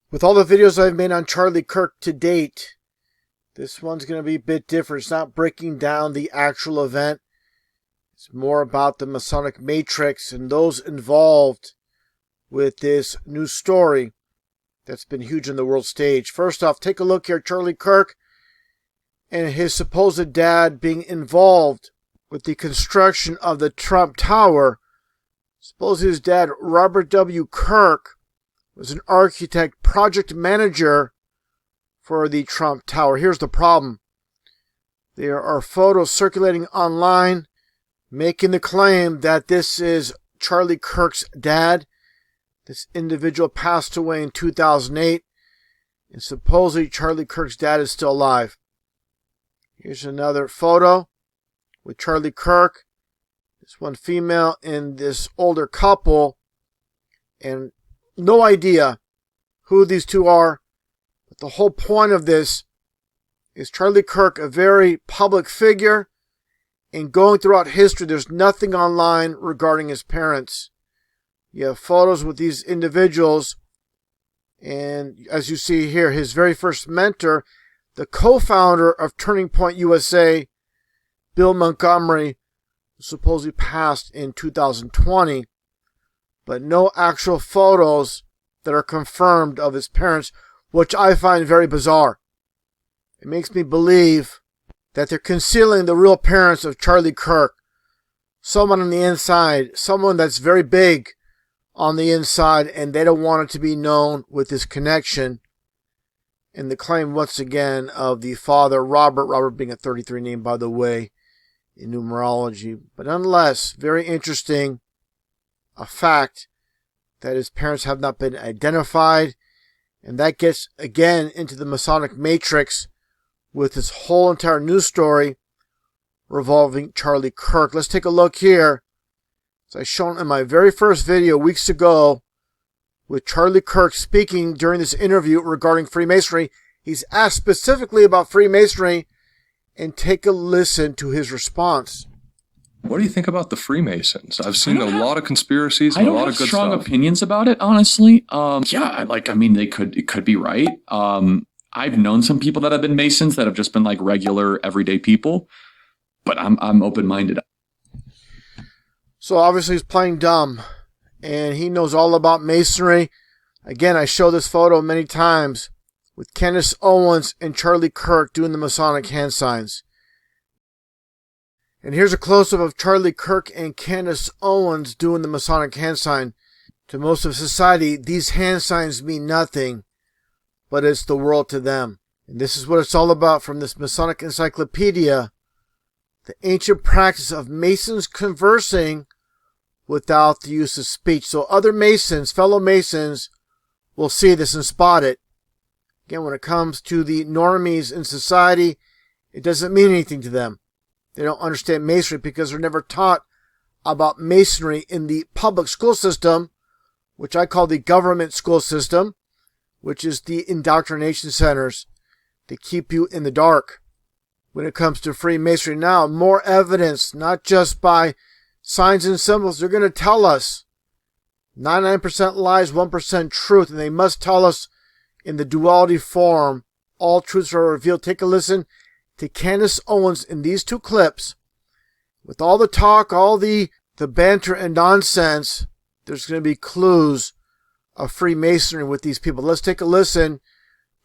With all the videos I've made on Charlie Kirk to date, this one's going to be a bit different. It's not breaking down the actual event. It's more about the Masonic matrix and those involved with this new story that's been huge on the world stage. First off, take a look here. Charlie Kirk and his supposed dad being involved with the construction of the Trump Tower. Suppose his dad, Robert W. Kirk, was an architect, project manager for the Trump Tower. Here's the problem. There are photos circulating online making the claim that this is Charlie Kirk's dad. This individual passed away in 2008, and supposedly Charlie Kirk's dad is still alive. Here's another photo with Charlie Kirk, this one female and this older couple, and no idea who these two are, but the whole point of this is Charlie Kirk, a very public figure, and going throughout history, there's nothing online regarding his parents. You have photos with these individuals, and as you see here, his very first mentor, the co-founder of Turning Point USA, Bill Montgomery, supposedly passed in 2020, but no actual photos that are confirmed of his parents, which I find very bizarre. It makes me believe that they're concealing the real parents of Charlie Kirk. Someone on the inside, someone that's very big on the inside, and they don't want it to be known with this connection. And the claim, once again, of the father, Robert being a 33 name, by the way, in numerology. But nonetheless, very interesting. A fact that his parents have not been identified, and that gets again into the Masonic matrix with this whole entire news story revolving Charlie Kirk. Let's take a look here. As I shown in my very first video weeks ago with Charlie Kirk speaking during this interview regarding Freemasonry. He's asked specifically about Freemasonry, and take a listen to his response. What do you think about the Freemasons? I've seen a lot of conspiracies and a lot of good stuff. I don't have strong opinions about it, honestly. It could be right. I've known some people that have been Masons that have just been like regular, everyday people, but I'm open-minded. So obviously he's playing dumb, and he knows all about Masonry. Again, I show this photo many times with Candace Owens and Charlie Kirk doing the Masonic hand signs. And here's a close-up of Charlie Kirk and Candace Owens doing the Masonic hand sign. To most of society, these hand signs mean nothing, but it's the world to them. And this is what it's all about from this Masonic encyclopedia. The ancient practice of Masons conversing without the use of speech. So other Masons, fellow Masons, will see this and spot it. Again, when it comes to the normies in society, it doesn't mean anything to them. They don't understand Masonry because they're never taught about Masonry in the public school system, which I call the government school system, which is the indoctrination centers. They keep you in the dark. When it comes to Freemasonry now, more evidence, not just by signs and symbols. They're going to tell us 99% lies, 1% truth, and they must tell us in the duality form. All truths are revealed. Take a listen to Candace Owens in these two clips. With all the talk, all the banter and nonsense, there's going to be clues of Freemasonry with these people. Let's take a listen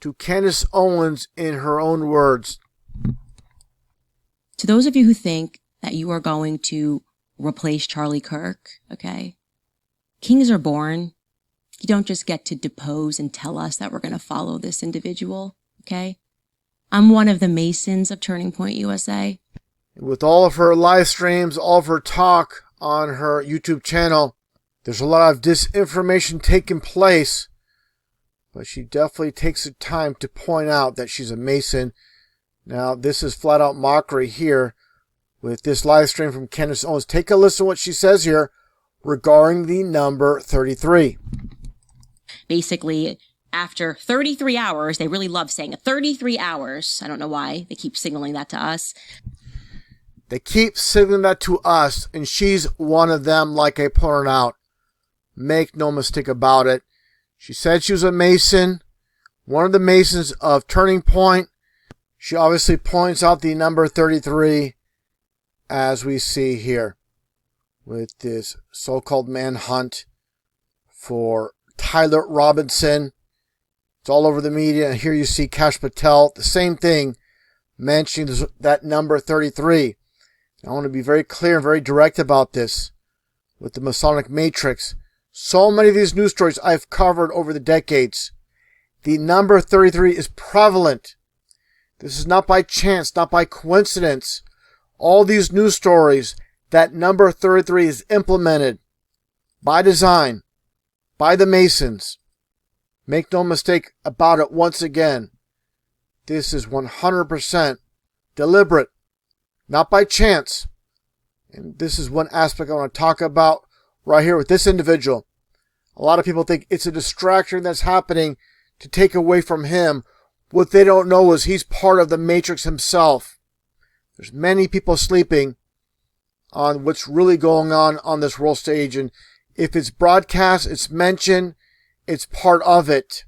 to Candace Owens in her own words. To those of you who think that you are going to replace Charlie Kirk, okay? Kings are born. You don't just get to depose and tell us that we're going to follow this individual, okay? I'm one of the Masons of Turning Point USA. With all of her live streams, all of her talk on her YouTube channel, there's a lot of disinformation taking place, but she definitely takes the time to point out that she's a Mason. Now, this is flat out mockery here with this live stream from Candace Owens. Take a listen to what she says here regarding the number 33. Basically, after 33 hours, they really love saying it, 33 hours. I don't know why they keep signaling that to us. They keep signaling that to us, and she's one of them, like I pointed out. Make no mistake about it. She said she was a Mason. one of the Masons of Turning Point. She obviously points out the number 33, as we see here, with this so-called manhunt for Tyler Robinson. It's all over the media, and here you see Kash Patel, the same thing, mentioning that number 33. I want to be very clear and very direct about this with the Masonic Matrix. So many of these news stories I've covered over the decades. The number 33 is prevalent. This is not by chance, not by coincidence. All these news stories, that number 33 is implemented by design, by the Masons. Make no mistake about it once again. This is 100% deliberate, not by chance. And this is one aspect I want to talk about right here with this individual. A lot of people think it's a distraction that's happening to take away from him. What they don't know is he's part of the Matrix himself. There's many people sleeping on what's really going on this world stage. And if it's broadcast, it's mentioned, it's part of it.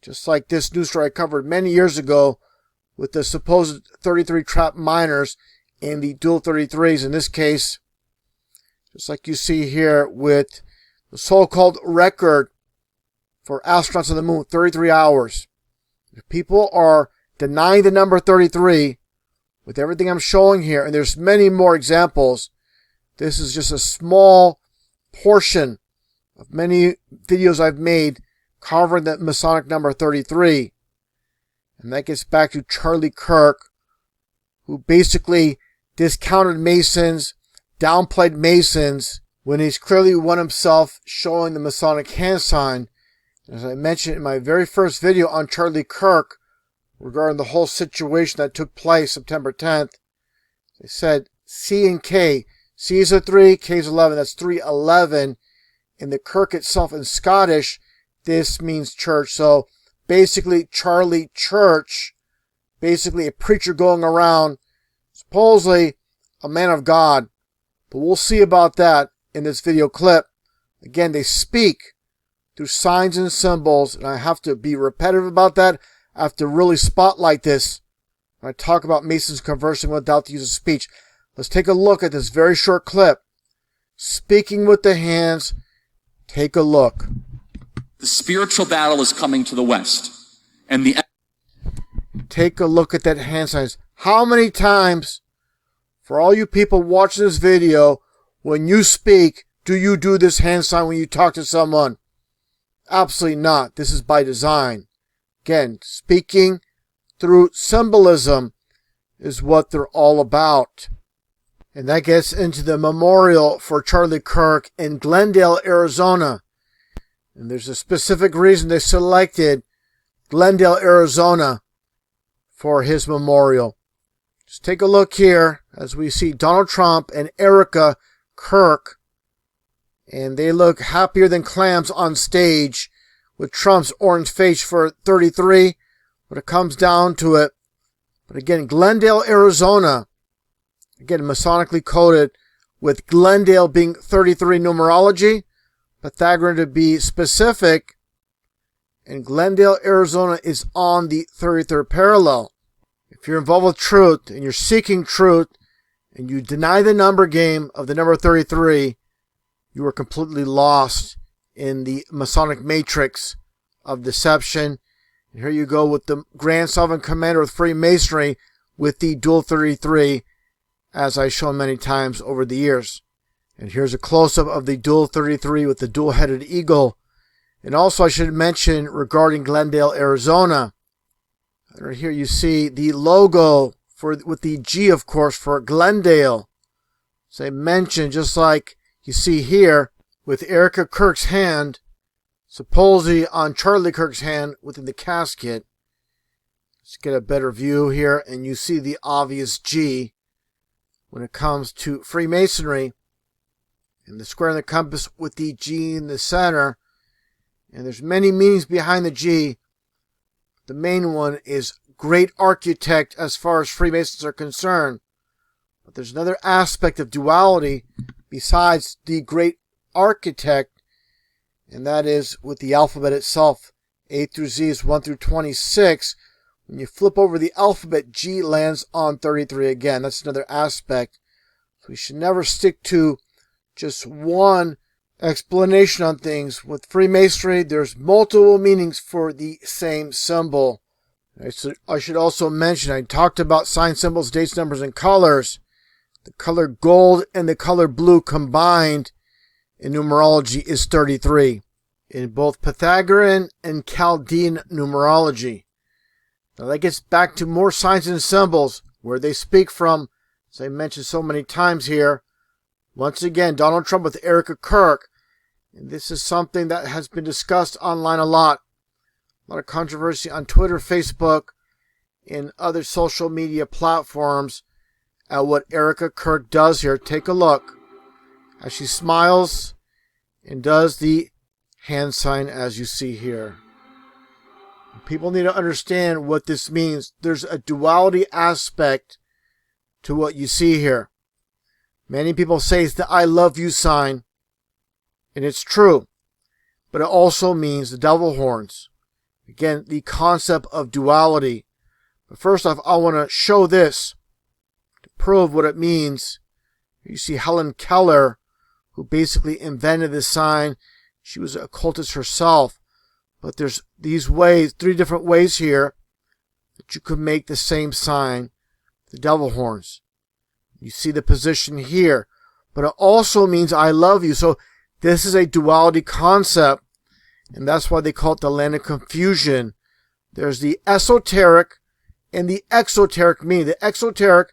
Just like this news story I covered many years ago with the supposed 33 trapped miners in the dual 33s. In this case, just like you see here with the so-called record for astronauts on the moon, 33 hours. If people are denying the number 33 with everything I'm showing here, and there's many more examples, this is just a small portion of many videos I've made covering the Masonic number 33. And that gets back to Charlie Kirk, who basically discounted Masons, downplayed Masons, when he's clearly one himself showing the Masonic hand sign. As I mentioned in my very first video on Charlie Kirk regarding the whole situation that took place September 10th, they said C and K. C is a 3, K is 11. That's 311. In the Kirk itself in Scottish, this means church. So basically Charlie Church, basically a preacher going around, supposedly a man of God. But we'll see about that in this video clip. Again, they speak through signs and symbols, and I have to be repetitive about that. I have to really spotlight this when I talk about Masons conversing without the use of speech. Let's take a look at this very short clip. Speaking with the hands. Take a look. The spiritual battle is coming to the West. And take a look at that hand signs. How many times, for all you people watching this video, when you speak, do you do this hand sign when you talk to someone? Absolutely not. This is by design. Again, speaking through symbolism is what they're all about. And that gets into the memorial for Charlie Kirk in Glendale, Arizona. And there's a specific reason they selected Glendale, Arizona for his memorial. Just take a look here as we see Donald Trump and Erica Kirk. And they look happier than clams on stage with Trump's orange face for 33 when it comes down to it. But again, Glendale, Arizona, again, Masonically coded with Glendale being 33 numerology, Pythagorean to be specific, and Glendale, Arizona is on the 33rd parallel. If you're involved with truth and you're seeking truth and you deny the number game of the number 33, you are completely lost in the Masonic matrix of deception. And here you go with the Grand Sovereign Commander of Freemasonry with the dual 33, as I've shown many times over the years. And here's a close-up of the dual 33 with the dual-headed eagle. And also I should mention regarding Glendale, Arizona. Right here you see the logo with the G, of course, for Glendale. As I mentioned, just like you see here with Erica Kirk's hand, supposedly on Charlie Kirk's hand within the casket. Let's get a better view here, and you see the obvious G when it comes to Freemasonry. And the square and the compass with the G in the center. And there's many meanings behind the G. The main one is great architect as far as Freemasons are concerned. But there's another aspect of duality besides the great architect, and that is with the alphabet itself. A through Z is 1 through 26. When you flip over the alphabet, G lands on 33 again. That's another aspect. So we should never stick to just one explanation on things. With Freemasonry, there's multiple meanings for the same symbol. I should also mention, I talked about sign symbols, dates, numbers, and colors. The color gold and the color blue combined in numerology is 33 in both Pythagorean and Chaldean numerology. Now that gets back to more signs and symbols, where they speak from, as I mentioned so many times here. Once again, Donald Trump with Erica Kirk. And this is something that has been discussed online a lot. A lot of controversy on Twitter, Facebook, and other social media platforms at what Erica Kirk does here. Take a look as she smiles and does the hand sign as you see here. People need to understand what this means. There's a duality aspect to what you see here. Many people say it's the I love you sign, and it's true, but it also means the devil horns. Again, the concept of duality. But first off, I want to show this to prove what it means. You see Helen Keller, who basically invented this sign. She was an occultist herself. But there's these ways, 3 different ways here that you could make the same sign, the devil horns. You see the position here, but it also means I love you. So this is a duality concept, and that's why they call it the land of confusion. There's the esoteric and the exoteric meaning. The exoteric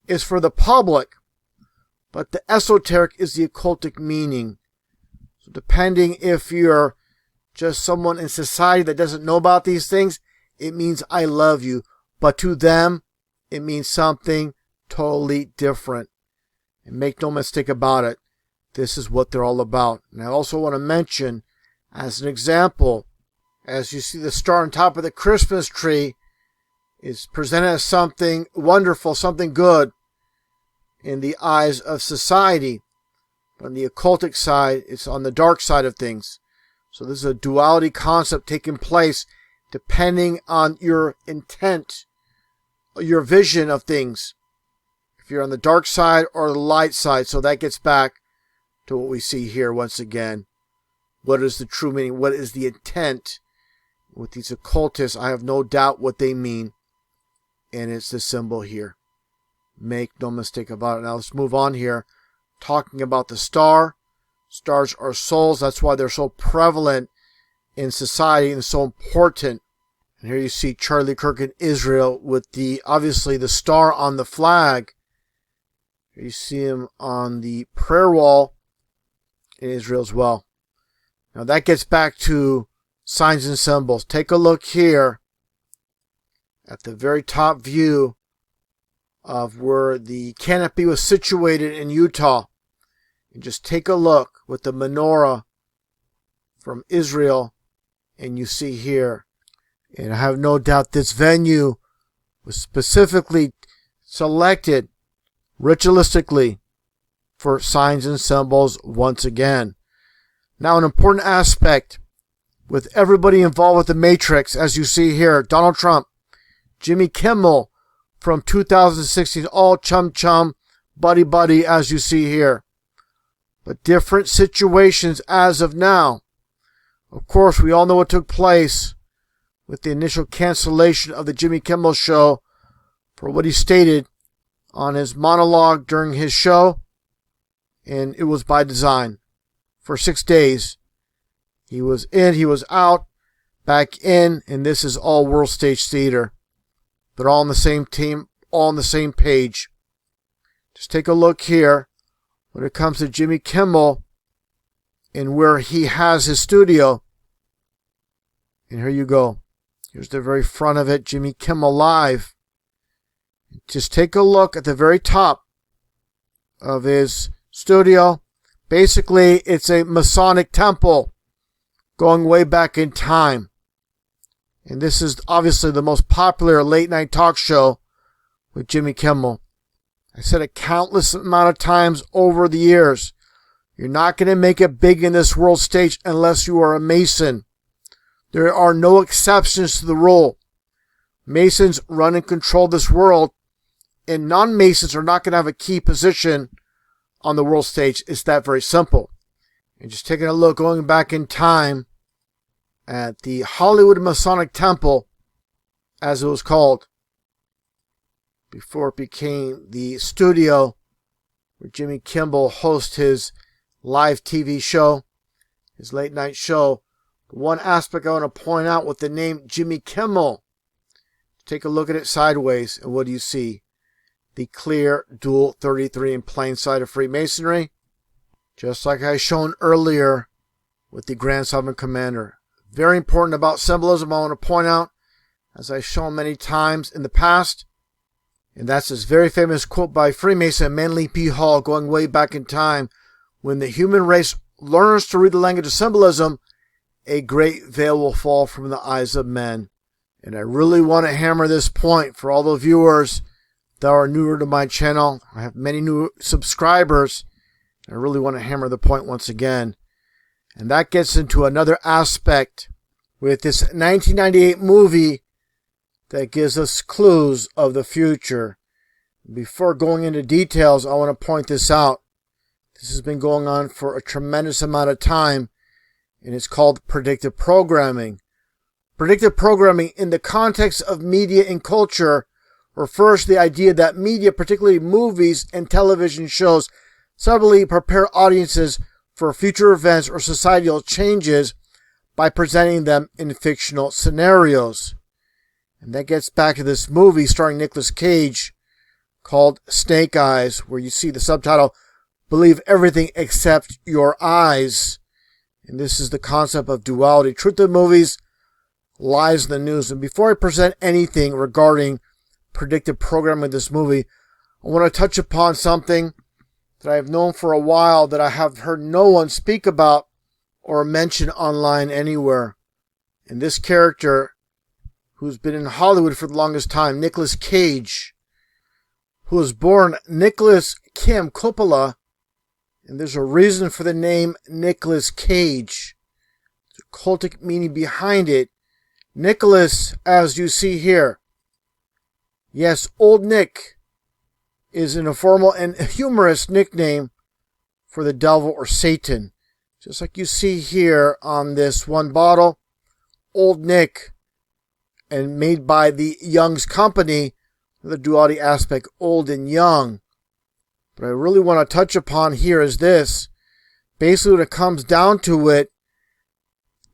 is for the public, but the esoteric is the occultic meaning. So depending if you're just someone in society that doesn't know about these things, it means I love you. But to them, it means something totally different. And make no mistake about it, this is what they're all about. And I also want to mention, as an example, as you see the star on top of the Christmas tree is presented as something wonderful, something good in the eyes of society. But on the occultic side, it's on the dark side of things. So this is a duality concept taking place depending on your intent, your vision of things. If you're on the dark side or the light side. So that gets back to what we see here once again. What is the true meaning? What is the intent with these occultists? I have no doubt what they mean. And it's the symbol here. Make no mistake about it. Now let's move on here. Talking about the star. Stars are souls. That's why they're so prevalent in society and so important. And here you see Charlie Kirk in Israel with obviously the star on the flag. Here you see him on the prayer wall in Israel as well. Now that gets back to signs and symbols. Take a look here at the very top view of where the canopy was situated in Utah. And just take a look with the menorah from Israel, and you see here. And I have no doubt this venue was specifically selected ritualistically for signs and symbols once again. Now, an important aspect with everybody involved with the Matrix, as you see here, Donald Trump, Jimmy Kimmel from 2016, all chum chum, buddy buddy, as you see here. But different situations as of now. Of course, we all know what took place with the initial cancellation of the Jimmy Kimmel show for what he stated on his monologue during his show. And it was by design. For 6 days, he was in, he was out, back in, and this is all world stage theater. They're all on the same team, all on the same page. Just take a look here. When it comes to Jimmy Kimmel and where he has his studio. And here you go. Here's the very front of it, Jimmy Kimmel Live. Just take a look at the very top of his studio. Basically, it's a Masonic temple going way back in time. And this is obviously the most popular late night talk show with Jimmy Kimmel. I said it countless amount of times over the years. You're not going to make it big in this world stage unless you are a Mason. There are no exceptions to the rule. Masons run and control this world, and non-Masons are not going to have a key position on the world stage. It's that very simple. And just taking a look, going back in time at the Hollywood Masonic Temple, as it was called, before it became the studio where Jimmy Kimmel hosts his live TV show, his late night show. The one aspect I want to point out with the name Jimmy Kimmel, take a look at it sideways, and what do you see? The clear dual 33 in plain sight of Freemasonry, just like I shown earlier with the Grand Sovereign Commander. Very important about symbolism I want to point out, as I've shown many times in the past, and that's this very famous quote by Freemason Manly P. Hall, going way back in time: when the human race learns to read the language of symbolism, a great veil will fall from the eyes of men. And I really want to hammer this point for all the viewers that are newer to my channel. I have many new subscribers. I really want to hammer the point once again. And that gets into another aspect with this 1998 movie that gives us clues of the future. Before going into details, I want to point this out. This has been going on for a tremendous amount of time, and it's called predictive programming. Predictive programming, in the context of media and culture, refers to the idea that media, particularly movies and television shows, subtly prepare audiences for future events or societal changes by presenting them in fictional scenarios. And that gets back to this movie starring Nicolas Cage called Snake Eyes, where you see the subtitle, "Believe Everything Except Your Eyes." And this is the concept of duality. Truth in movies, lies in the news. And before I present anything regarding predictive programming in this movie, I want to touch upon something that I have known for a while that I have heard no one speak about or mention online anywhere. And this character, who's been in Hollywood for the longest time, Nicolas Cage, who was born Nicholas Kim Coppola, and there's a reason for the name Nicolas Cage. There's a cultic meaning behind it. Nicholas, as you see here, yes, Old Nick, is an informal and humorous nickname for the devil or Satan. Just like you see here on this one bottle, Old Nick, and made by the Young's Company, the duality aspect, old and young. But I really want to touch upon here is this. Basically, when it comes down to it,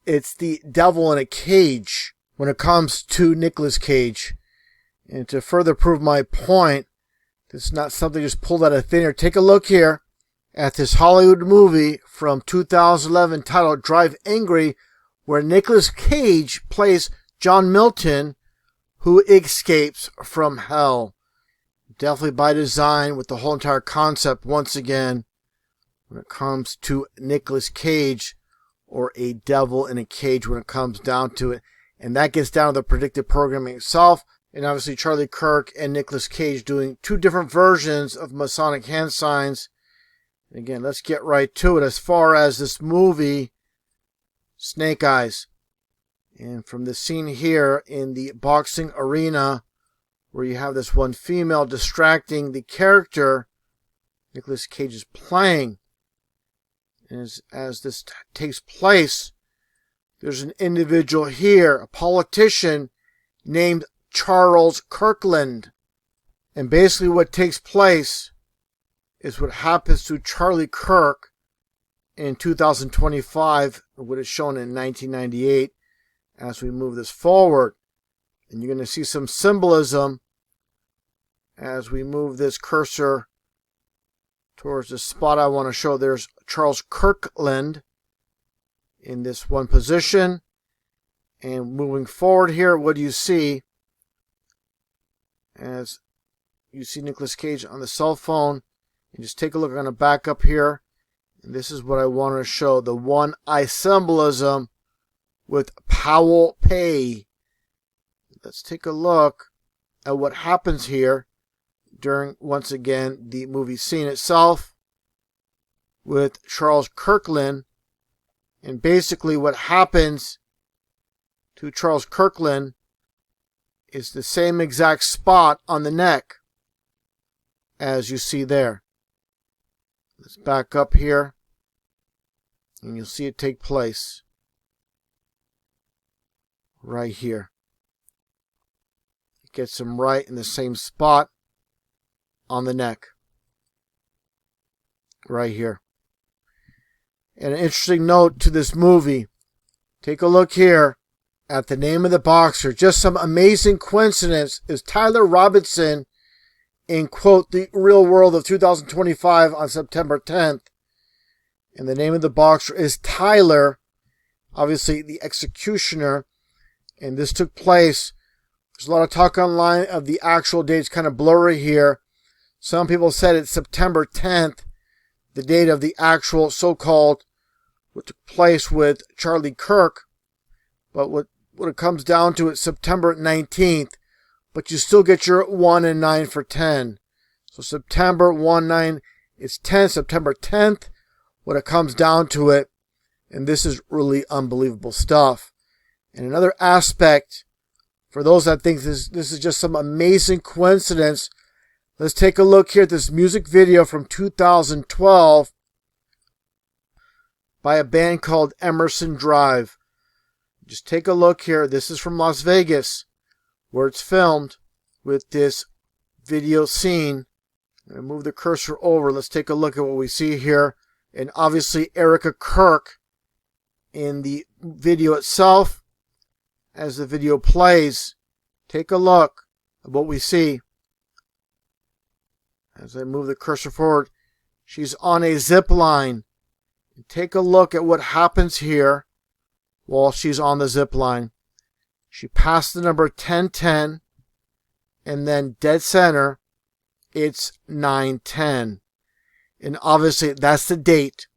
it's the devil in a cage when it comes to Nicolas Cage. And to further prove my point, this is not something just pulled out of thin air. Take a look here at this Hollywood movie from 2011 titled Drive Angry, where Nicolas Cage plays John Milton, who escapes from hell. Definitely by design, with the whole entire concept once again when it comes to Nicolas Cage, or a devil in a cage when it comes down to it. And that gets down to the predictive programming itself. And obviously Charlie Kirk and Nicolas Cage doing two different versions of Masonic hand signs. And again, let's get right to it as far as this movie, Snake Eyes. And from the scene here in the boxing arena, where you have this one female distracting the character Nicolas Cage is playing. And as this takes place, there's an individual here, a politician named Charles Kirkland. And basically what takes place is what happens to Charlie Kirk in 2025, what is shown in 1998 as we move this forward. And you're going to see some symbolism as we move this cursor towards the spot I want to show. There's Charles Kirkland in this one position. And moving forward here, what do you see? As you see Nicolas Cage on the cell phone. And just take a look. I'm going to back up here. And this is what I want to show. The one eye symbolism with Powell Pay. Let's take a look at what happens here during, once again, the movie scene itself with Charles Kirkland. And basically what happens to Charles Kirkland is the same exact spot on the neck as you see there. Let's back up here, and you'll see it take place right here. It gets him right in the same spot on the neck, right here. And an interesting note to this movie, take a look here at the name of the boxer. Just some amazing coincidence is Tyler Robinson in, quote, The Real World of 2025 on September 10th. And the name of the boxer is Tyler, obviously the executioner. And this took place, there's a lot of talk online of the actual dates, kind of blurry here. Some people said it's September 10th, the date of the actual so-called, what took place with Charlie Kirk. But what it comes down to, it's September 19th. But you still get your 1 and 9 for 10. So September 1, 9, it's 10, September 10th, when it comes down to it. And this is really unbelievable stuff. And another aspect, for those that think this is just some amazing coincidence, let's take a look here at this music video from 2012 by a band called Emerson Drive. Just take a look here. This is from Las Vegas, where it's filmed with this video scene. I'm going to move the cursor over. Let's take a look at what we see here. And obviously Erica Kirk in the video itself. As the video plays, take a look at what we see. As I move the cursor forward, she's on a zip line. Take a look at what happens here while she's on the zip line. She passed the number 1010, and then dead center, it's 910. And obviously that's the date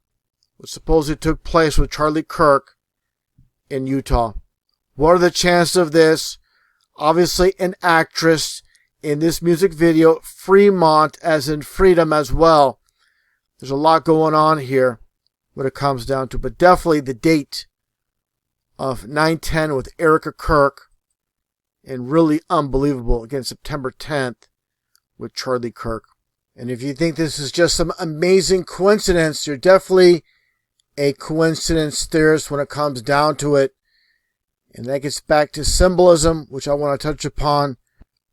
which supposedly took place with Charlie Kirk in Utah. What are the chances of this? Obviously an actress in this music video, Fremont as in freedom as well. There's a lot going on here when it comes down to, but definitely the date of 9/10 with Erica Kirk, and really unbelievable, again, September 10th with Charlie Kirk. And if you think this is just some amazing coincidence, you're definitely a coincidence theorist when it comes down to it. And that gets back to symbolism, which I want to touch upon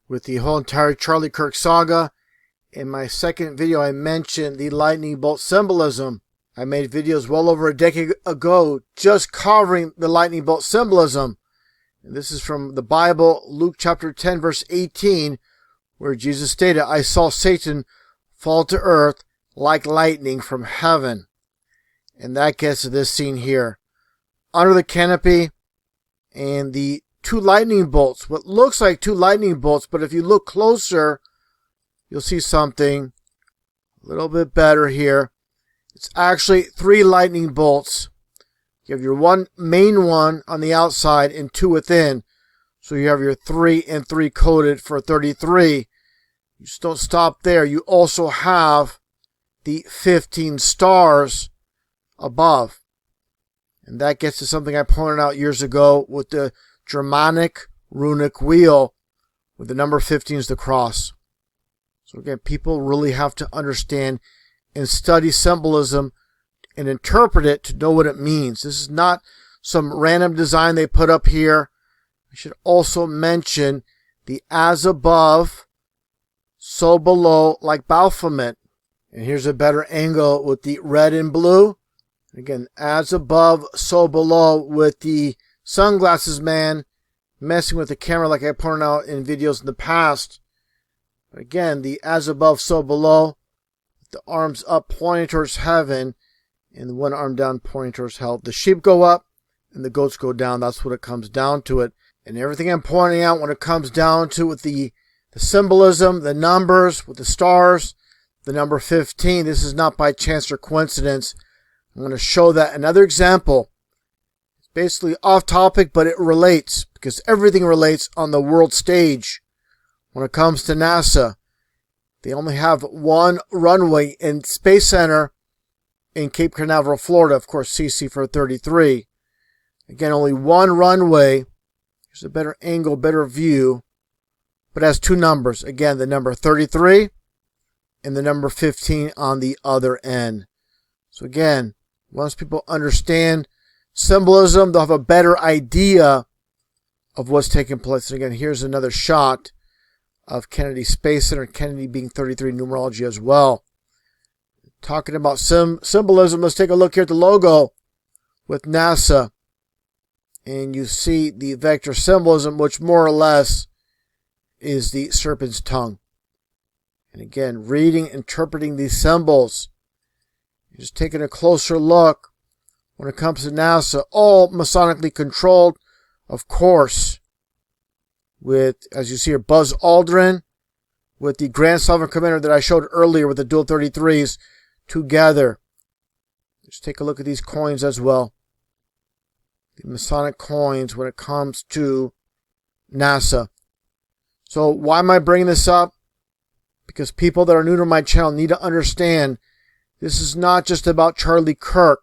with the whole entire Charlie Kirk saga. In my second video, I mentioned the lightning bolt symbolism. I made videos well over a decade ago just covering the lightning bolt symbolism. And this is from the Bible, Luke chapter 10, verse 18, where Jesus stated, I saw Satan fall to earth like lightning from heaven. And that gets to this scene here. Under the canopy, and the two lightning bolts, what looks like two lightning bolts, but if you look closer, you'll see something a little bit better here. It's actually 3 lightning bolts. You have your one main one on the outside and 2 within. So you have your 3 and 3 coded for 33. You just don't stop there. You also have the 15 stars above. And that gets to something I pointed out years ago with the Germanic runic wheel, with the number 15 is the cross. So again, people really have to understand and study symbolism and interpret it to know what it means. This is not some random design they put up here. I should also mention the as above, so below, like Baphomet. And here's a better angle with the red and blue. Again, as above, so below, with the sunglasses man messing with the camera like I pointed out in videos in the past. But again, the as above, so below, with the arms up pointing towards heaven, and the one arm down pointing towards hell. The sheep go up, and the goats go down. That's what it comes down to it. And everything I'm pointing out when it comes down to with the symbolism, the numbers, with the stars, the number 15, this is not by chance or coincidence. I'm going to show that another example. It's basically off topic, but it relates, because everything relates on the world stage. When it comes to NASA, they only have one runway in Space Center in Cape Canaveral, Florida. Of course, CC for 33. Again, only one runway Here's a better angle, better view. But it has two numbers. Again, the number 33 and the number 15 on the other end. So again, once people understand symbolism, they'll have a better idea of what's taking place. And again, here's another shot of Kennedy Space Center, Kennedy being 33 numerology as well. Talking about symbolism, let's take a look here at the logo with NASA. And you see the vector symbolism, which more or less is the serpent's tongue. And again, reading, interpreting these symbols. Just taking a closer look when it comes to NASA, all Masonically controlled, of course, with, as you see here, Buzz Aldrin, with the Grand Sovereign Commander that I showed earlier with the dual 33s together. Let's take a look at these coins as well. The Masonic coins when it comes to NASA. So why am I bringing this up? Because people that are new to my channel need to understand this is not just about Charlie Kirk.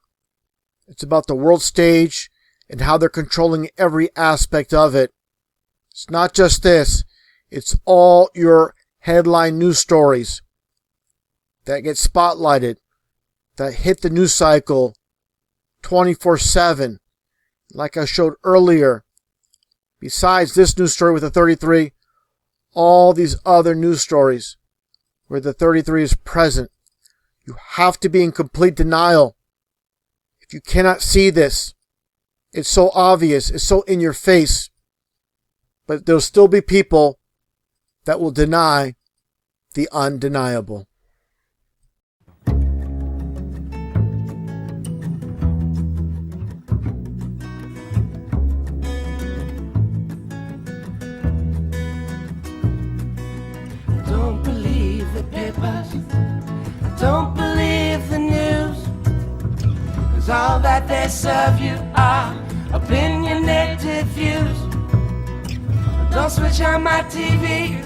It's about the world stage and how they're controlling every aspect of it. It's not just this. It's all your headline news stories that get spotlighted, that hit the news cycle 24/7. Like I showed earlier, besides this news story with the 33, all these other news stories where the 33 is present. You have to be in complete denial. If you cannot see this, it's so obvious, it's so in your face. But there'll still be people that will deny the undeniable. Don't believe the papers, don't believe the news, 'cause all that they serve you are opinionated views. Don't switch on my TV,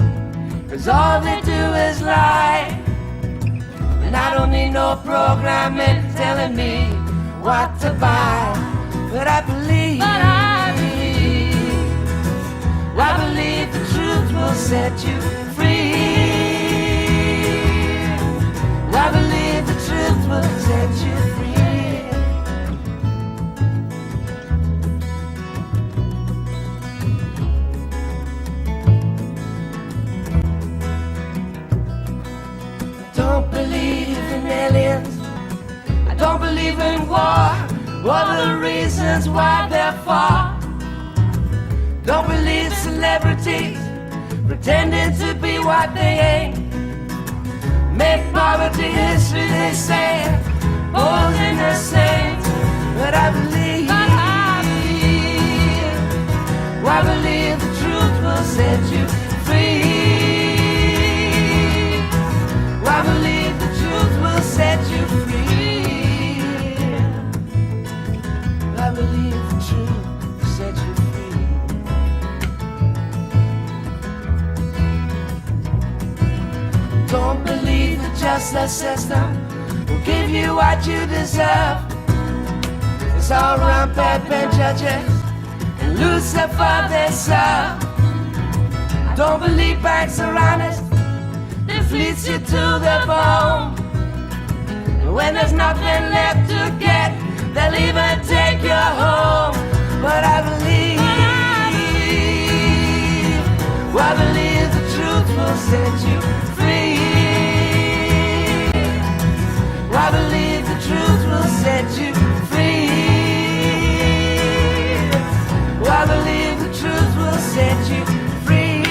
'cause all they do is lie. And I don't need no programming telling me what to buy. But I believe the truth will set you free. I believe the truth will set you free. Don't believe in aliens, I don't believe in war, or the reasons why they're for. Don't believe celebrities pretending to be what they ain't. Make poverty history, they say, posing the saints. But I believe the truth will set you free. I believe the truth will set you free. I believe the truth will set you free. Don't believe the justice system will give you what you deserve. It's all rampant judges and Lucifer they serve. Don't believe banks are honest, they fleece you to the bone. When there's nothing left to get, they'll even take you home. But I believe the truth will set you free. I believe the truth will set you free. I believe the truth will set you free.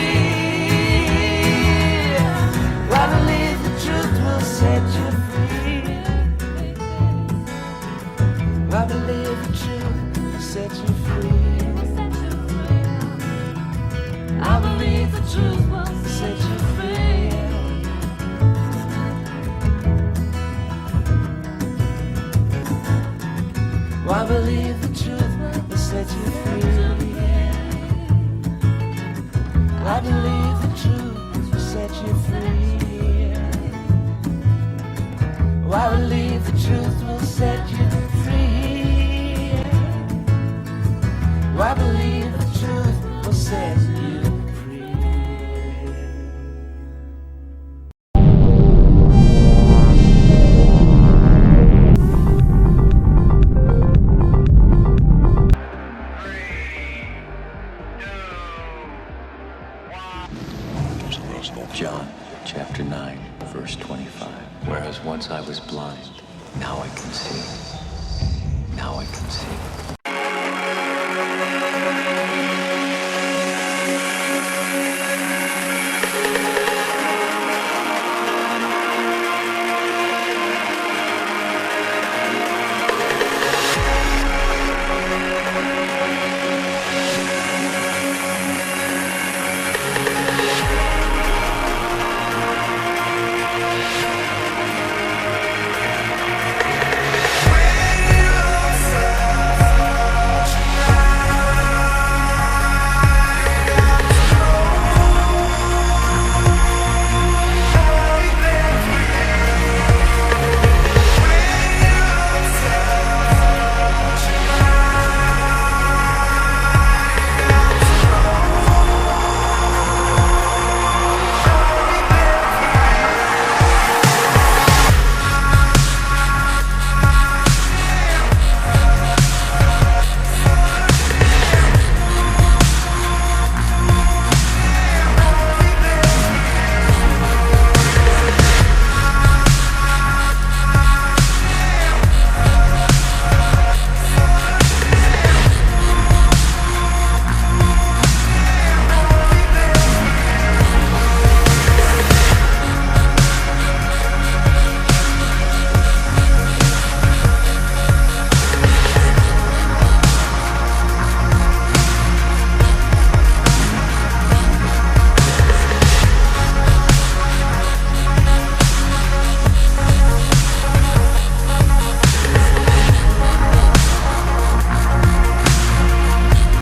I believe the truth will set you free. I believe the truth will set you free. I believe the truth will set you free. I believe the truth will set you free. sets you free. John chapter 9, verse 25. Whereas once I was blind, now I can see. Now I can see.